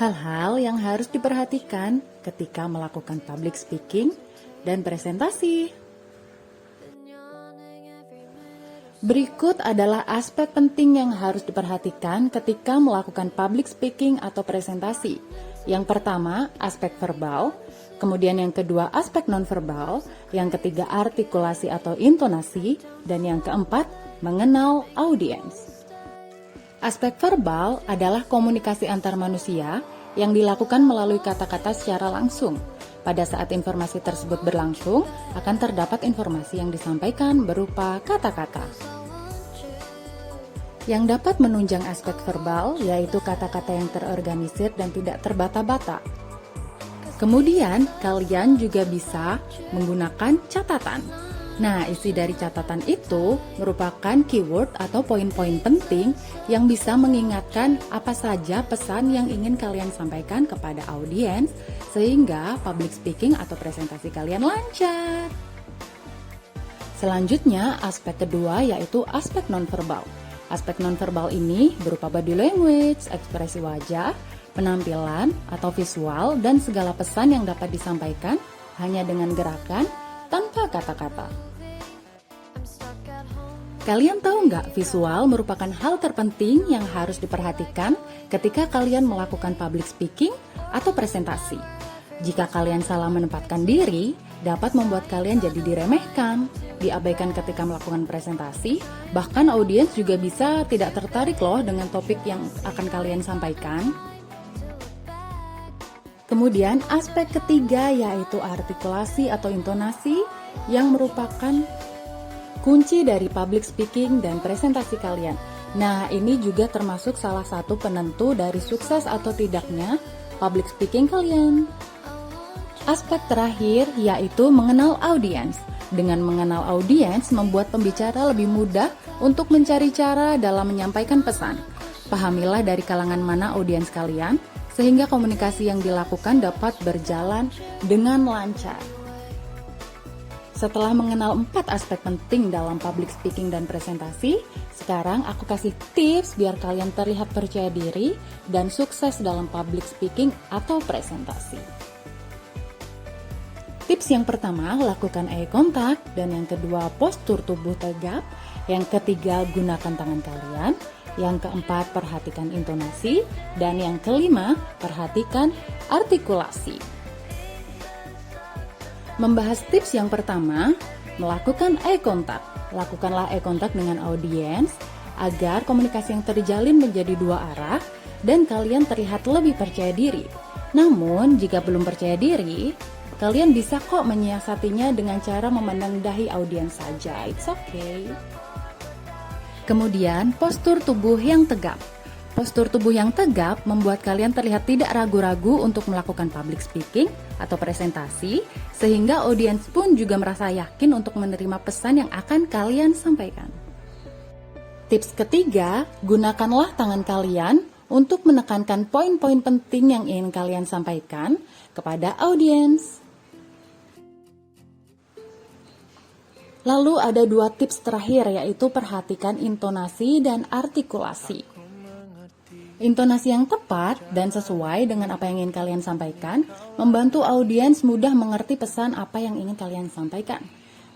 Hal-hal yang harus diperhatikan ketika melakukan public speaking dan presentasi. Berikut adalah aspek penting yang harus diperhatikan ketika melakukan public speaking atau presentasi. Yang pertama, aspek verbal, kemudian yang kedua, aspek nonverbal, yang ketiga, artikulasi atau intonasi, dan yang keempat, mengenal audiens. Aspek verbal adalah komunikasi antar manusia yang dilakukan melalui kata-kata secara langsung. Pada saat informasi tersebut berlangsung, akan terdapat informasi yang disampaikan berupa kata-kata. Yang dapat menunjang aspek verbal yaitu kata-kata yang terorganisir dan tidak terbata-bata. Kemudian, kalian juga bisa menggunakan catatan. Nah, isi dari catatan itu merupakan keyword atau poin-poin penting yang bisa mengingatkan apa saja pesan yang ingin kalian sampaikan kepada audiens sehingga public speaking atau presentasi kalian lancar. Selanjutnya, aspek kedua yaitu aspek nonverbal. Aspek nonverbal ini berupa body language, ekspresi wajah, penampilan atau visual, dan segala pesan yang dapat disampaikan hanya dengan gerakan tanpa kata-kata. Kalian tahu nggak, visual merupakan hal terpenting yang harus diperhatikan ketika kalian melakukan public speaking atau presentasi. Jika kalian salah menempatkan diri, dapat membuat kalian jadi diremehkan, diabaikan ketika melakukan presentasi, bahkan audiens juga bisa tidak tertarik loh dengan topik yang akan kalian sampaikan. Kemudian aspek ketiga yaitu artikulasi atau intonasi yang merupakan kunci dari public speaking dan presentasi kalian. Nah, ini juga termasuk salah satu penentu dari sukses atau tidaknya public speaking kalian. Aspek terakhir yaitu mengenal audiens. Dengan mengenal audiens membuat pembicara lebih mudah untuk mencari cara dalam menyampaikan pesan. Pahamilah dari kalangan mana audiens kalian, sehingga komunikasi yang dilakukan dapat berjalan dengan lancar. Setelah mengenal 4 aspek penting dalam public speaking dan presentasi, sekarang aku kasih tips biar kalian terlihat percaya diri dan sukses dalam public speaking atau presentasi. Tips yang pertama, lakukan eye contact, dan yang kedua, postur tubuh tegap, yang ketiga, gunakan tangan kalian, yang keempat, perhatikan intonasi, dan yang kelima, perhatikan artikulasi. Membahas tips yang pertama, melakukan eye contact. Lakukanlah eye contact dengan audiens agar komunikasi yang terjalin menjadi dua arah dan kalian terlihat lebih percaya diri. Namun, jika belum percaya diri, kalian bisa kok menyiasatinya dengan cara memandang dahi audiens saja. It's okay. Kemudian, postur tubuh yang tegap. Postur tubuh yang tegap membuat kalian terlihat tidak ragu-ragu untuk melakukan public speaking atau presentasi, sehingga audiens pun juga merasa yakin untuk menerima pesan yang akan kalian sampaikan. Tips ketiga, gunakanlah tangan kalian untuk menekankan poin-poin penting yang ingin kalian sampaikan kepada audiens. Lalu ada 2 tips terakhir, yaitu perhatikan intonasi dan artikulasi. Intonasi yang tepat dan sesuai dengan apa yang ingin kalian sampaikan membantu audiens mudah mengerti pesan apa yang ingin kalian sampaikan.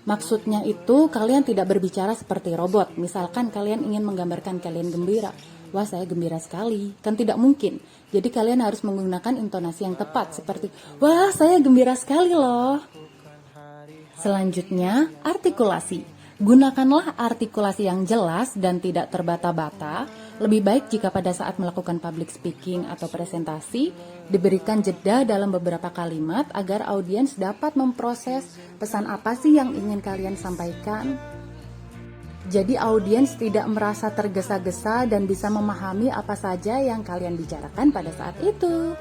Maksudnya itu kalian tidak berbicara seperti robot. Misalkan kalian ingin menggambarkan kalian gembira. Wah, saya gembira sekali. Kan tidak mungkin. Jadi kalian harus menggunakan intonasi yang tepat seperti, wah, saya gembira sekali loh. Selanjutnya, artikulasi. Gunakanlah artikulasi yang jelas dan tidak terbata-bata. Lebih baik jika pada saat melakukan public speaking atau presentasi, diberikan jeda dalam beberapa kalimat agar audiens dapat memproses pesan apa sih yang ingin kalian sampaikan. Jadi audiens tidak merasa tergesa-gesa dan bisa memahami apa saja yang kalian bicarakan pada saat itu.